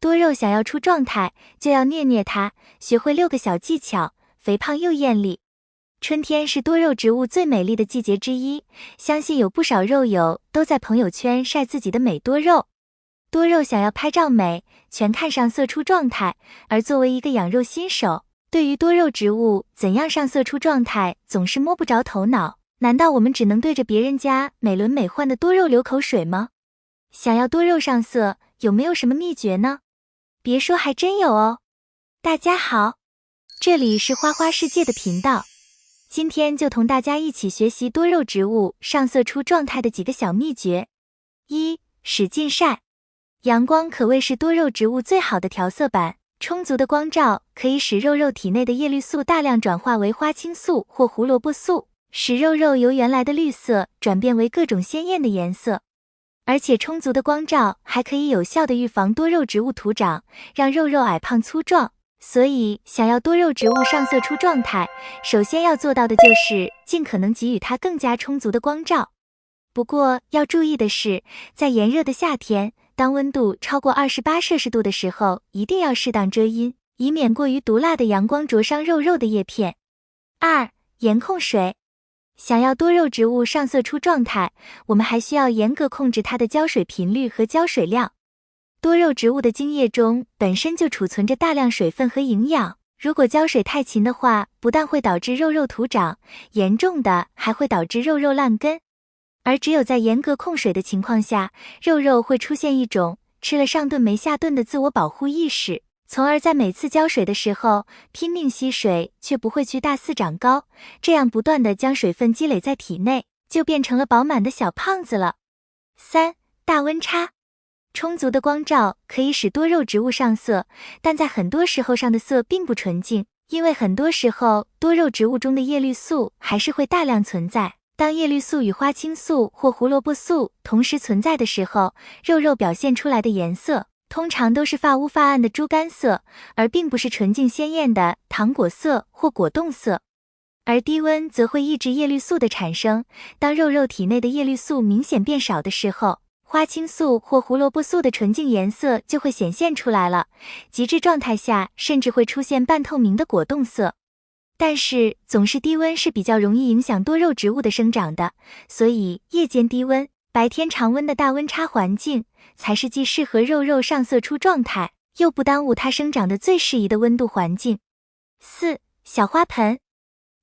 多肉想要出状态，就要虐虐它，学会6个小技巧，肥胖又艳丽。春天是多肉植物最美丽的季节之一，相信有不少肉友都在朋友圈晒自己的美多肉。多肉想要拍照美，全看上色出状态，而作为一个养肉新手，对于多肉植物怎样上色出状态总是摸不着头脑。难道我们只能对着别人家美轮美奂的多肉流口水吗？想要多肉上色，有没有什么秘诀呢？别说，还真有哦。大家好，这里是花花世界的频道，今天就同大家一起学习多肉植物上色出状态的几个小秘诀。1. 使劲晒。阳光可谓是多肉植物最好的调色板，充足的光照可以使肉体内的叶绿素大量转化为花青素或胡萝卜素，使肉由原来的绿色转变为各种鲜艳的颜色。而且充足的光照还可以有效地预防多肉植物徒长，让肉矮胖粗壮。所以想要多肉植物上色出状态，首先要做到的就是尽可能给予它更加充足的光照。不过要注意的是，在炎热的夏天，当温度超过28摄氏度的时候，一定要适当遮阴，以免过于毒辣的阳光灼伤肉的叶片。2. 严控水。想要多肉植物上色出状态，我们还需要严格控制它的浇水频率和浇水量。多肉植物的茎叶中本身就储存着大量水分和营养，如果浇水太勤的话，不但会导致肉徒长，严重的还会导致肉烂根。而只有在严格控水的情况下，肉会出现一种吃了上顿没下顿的自我保护意识，从而在每次浇水的时候拼命吸水，却不会去大肆长高，这样不断的将水分积累在体内，就变成了饱满的小胖子了。3. 大温差。充足的光照可以使多肉植物上色，但在很多时候上的色并不纯净，因为很多时候多肉植物中的叶绿素还是会大量存在。当叶绿素与花青素或胡萝卜素同时存在的时候，肉表现出来的颜色通常都是发乌发暗的猪肝色，而并不是纯净鲜艳的糖果色或果冻色。而低温则会抑制叶绿素的产生，当肉体内的叶绿素明显变少的时候，花青素或胡萝卜素的纯净颜色就会显现出来了，极致状态下甚至会出现半透明的果冻色。但是总是低温是比较容易影响多肉植物的生长的，所以夜间低温、白天常温的大温差环境才是既适合肉上色出状态，又不耽误它生长的最适宜的温度环境。4. 小花盆。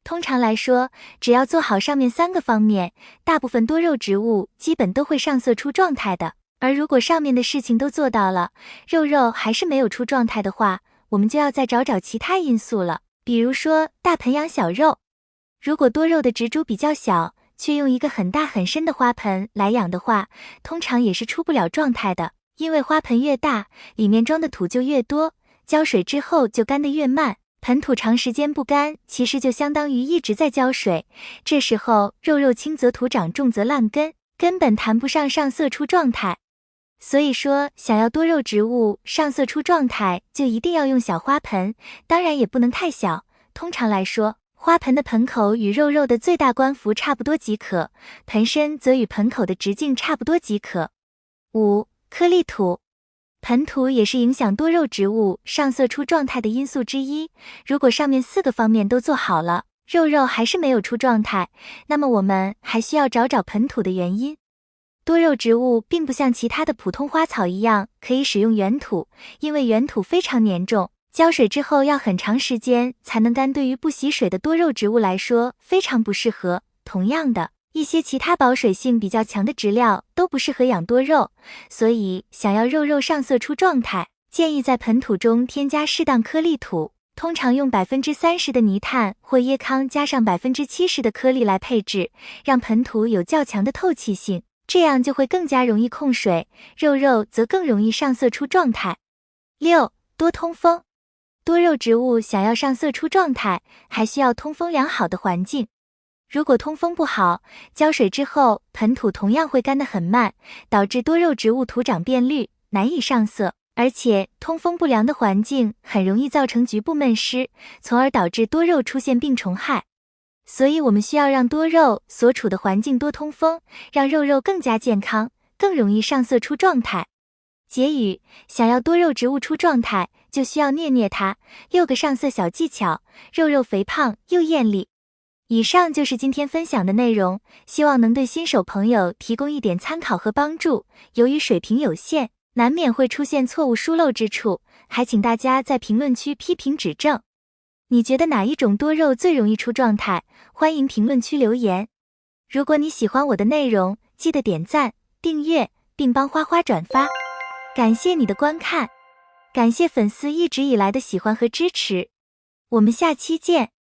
通常来说，只要做好上面3个方面，大部分多肉植物基本都会上色出状态的。而如果上面的事情都做到了，肉还是没有出状态的话，我们就要再找其他因素了。比如说大盆养小肉，如果多肉的植株比较小，却用一个很大很深的花盆来养的话，通常也是出不了状态的，因为花盆越大，里面装的土就越多，浇水之后就干得越慢，盆土长时间不干，其实就相当于一直在浇水，这时候肉轻则徒长，重则烂根，根本谈不上上色出状态。所以说，想要多肉植物上色出状态，就一定要用小花盆，当然也不能太小。通常来说，花盆的盆口与肉的最大冠幅差不多即可，盆身则与盆口的直径差不多即可。5. 颗粒土。盆土也是影响多肉植物上色出状态的因素之一，如果上面4个方面都做好了，肉还是没有出状态，那么我们还需要找盆土的原因。多肉植物并不像其他的普通花草一样可以使用原土，因为原土非常粘重，浇水之后要很长时间才能干，对于不喜水的多肉植物来说非常不适合。同样的，一些其他保水性比较强的植料都不适合养多肉，所以想要肉上色出状态，建议在盆土中添加适当颗粒土，通常用30%的泥炭或椰糠加上70%的颗粒来配置，让盆土有较强的透气性，这样就会更加容易控水，肉则更容易上色出状态。6. 多通风。多肉植物想要上色出状态，还需要通风良好的环境。如果通风不好，浇水之后盆土同样会干得很慢，导致多肉植物徒长变绿，难以上色。而且通风不良的环境很容易造成局部闷湿，从而导致多肉出现病虫害。所以我们需要让多肉所处的环境多通风，让肉更加健康，更容易上色出状态。结语：想要多肉植物出状态，就需要虐虐它。6个上色小技巧，肉肉肥胖又艳丽。以上就是今天分享的内容，希望能对新手朋友提供一点参考和帮助。由于水平有限，难免会出现错误疏漏之处，还请大家在评论区批评指正。你觉得哪一种多肉最容易出状态？欢迎评论区留言。如果你喜欢我的内容，记得点赞、订阅，并帮花花转发。感谢你的观看，感谢粉丝一直以来的喜欢和支持，我们下期见。